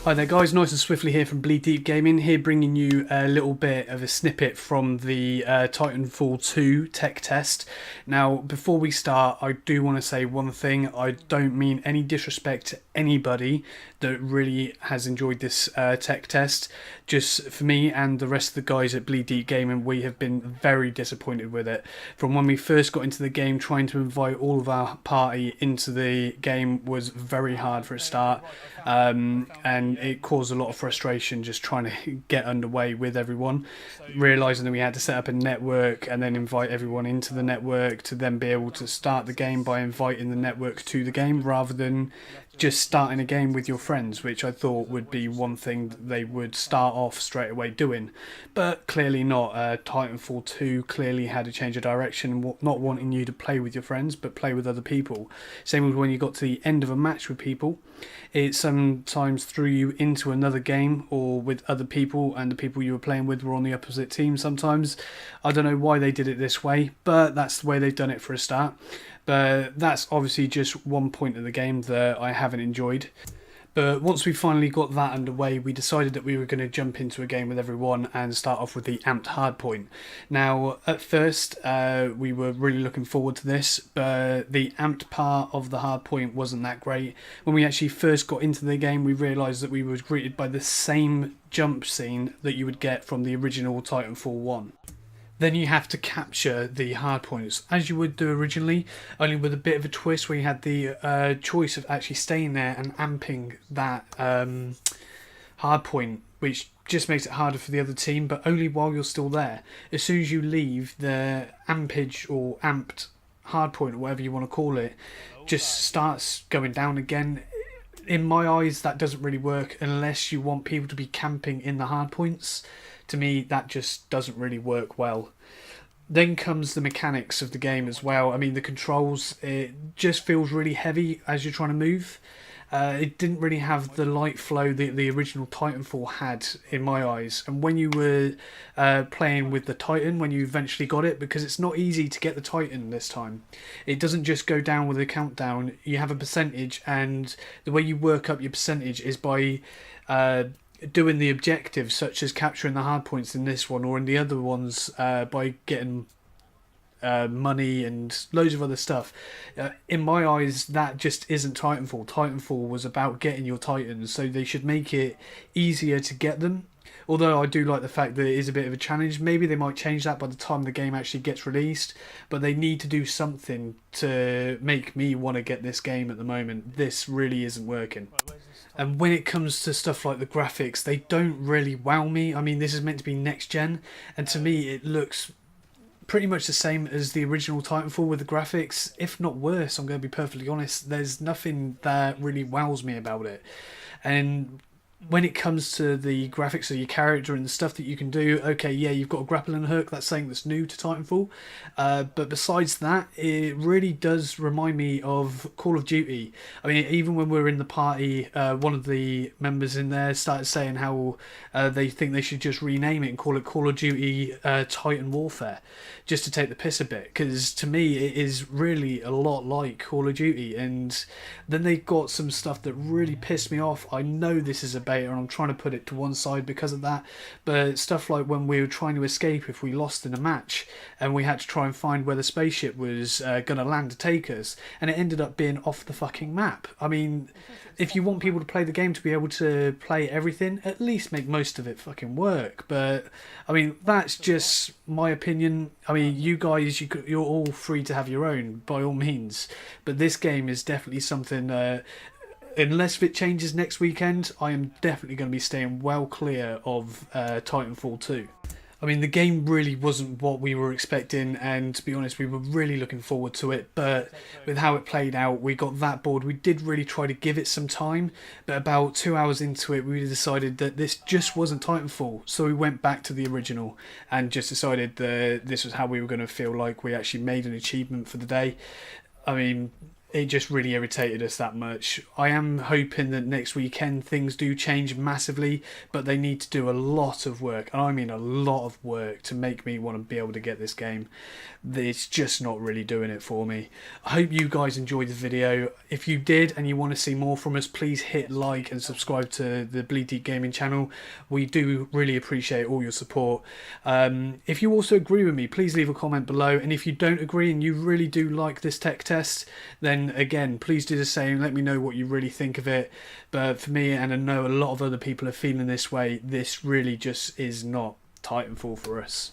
Hi there guys, nice and swiftly here from Bleed Deep Gaming, here bringing you a little bit of a snippet from the Titanfall 2 tech test. Now, before we start, I do want to say one thing. I don't mean any disrespect to anybody that really has enjoyed this tech test. Just for me and the rest of the guys at Bleed Deep Gaming, we have been very disappointed with it. From when we first got into the game, trying to invite all of our party into the game was very hard for a start. And it caused a lot of frustration just trying to get underway with everyone, realising that we had to set up a network and then invite everyone into the network to then be able to start the game by inviting the network to the game rather than just starting a game with your friends, which I thought would be one thing that they would start off straight away doing. But clearly not. Titanfall 2 clearly had a change of direction, not wanting you to play with your friends but play with other people. Same with when you got to the end of a match with people, it sometimes threw you into another game or with other people, and the people you were playing with were on the opposite team sometimes. I don't know why they did it this way, but that's the way they've done it for a start. But that's obviously just one point of the game that I haven't enjoyed. But once we finally got that underway, we decided that we were going to jump into a game with everyone and start off with the amped hardpoint. Now, at first, we were really looking forward to this, but the amped part of the hardpoint wasn't that great. When we actually first got into the game, we realised that we were greeted by the same jump scene that you would get from the original Titanfall 1. Then you have to capture the hardpoints as you would do originally, only with a bit of a twist where you had the choice of actually staying there and amping that hardpoint, which just makes it harder for the other team, but only while you're still there. As soon as you leave, the ampage or amped hardpoint, or whatever you want to call it, just starts going down again. In my eyes, that doesn't really work unless you want people to be camping in the hardpoints. To me, that just doesn't really work well. Then comes the mechanics of the game as well. I mean, the controls, it just feels really heavy as you're trying to move. It didn't really have the light flow that the original Titanfall had in my eyes. And when you were playing with the Titan, when you eventually got it, because it's not easy to get the Titan this time. It doesn't just go down with a countdown. You have a percentage, and the way you work up your percentage is by doing the objectives, such as capturing the hardpoints in this one, or in the other ones by getting money and loads of other stuff. In my eyes, that just isn't Titanfall. Titanfall was about getting your Titans, so they should make it easier to get them. Although I do like the fact that it is a bit of a challenge. Maybe they might change that by the time the game actually gets released, but they need to do something to make me want to get this game at the moment. This really isn't working. And when it comes to stuff like the graphics, they don't really wow me. I mean, this is meant to be next gen, and to me it looks pretty much the same as the original Titanfall with the graphics, if not worse. I'm going to be perfectly honest. There's nothing that really wows me about it. And when it comes to the graphics of your character and the stuff that you can do, okay, yeah, you've got a grappling hook. That's something that's new to Titanfall. But besides that, it really does remind me of Call of Duty. I mean, even when we were in the party, one of the members in there started saying how they think they should just rename it and call it Call of Duty Titan Warfare, just to take the piss a bit. Because to me, it is really a lot like Call of Duty. And then they got some stuff that really pissed me off. I know this is a beta, and I'm trying to put it to one side because of that, but stuff like when we were trying to escape if we lost in a match and we had to try and find where the spaceship was going to land to take us, and it ended up being off the fucking map. I mean, if you want people to play the game to be able to play everything, at least make most of it fucking work. But I mean, that's just my opinion. I mean, you guys, you're all free to have your own by all means, but this game is definitely something unless it changes next weekend, I am definitely going to be staying well clear of Titanfall 2. I mean, the game really wasn't what we were expecting, and to be honest, we were really looking forward to it, but with how it played out, we got that bored. We did really try to give it some time, but about 2 hours into it, we decided that this just wasn't Titanfall, so we went back to the original and just decided that this was how we were going to feel like we actually made an achievement for the day. I mean, it just really irritated us that much. I am hoping that next weekend things do change massively, but they need to do a lot of work, and I mean a lot of work, to make me want to be able to get this game. It's just not really doing it for me. I hope you guys enjoyed the video. If you did and you want to see more from us, please hit like and subscribe to the Bleed Deep Gaming channel. We do really appreciate all your support. If you also agree with me, please leave a comment below, and if you don't agree and you really do like this tech test, then again, please do the same. Let me know what you really think of it. But for me, and I know a lot of other people are feeling this way, this really just is not Titanfall for us.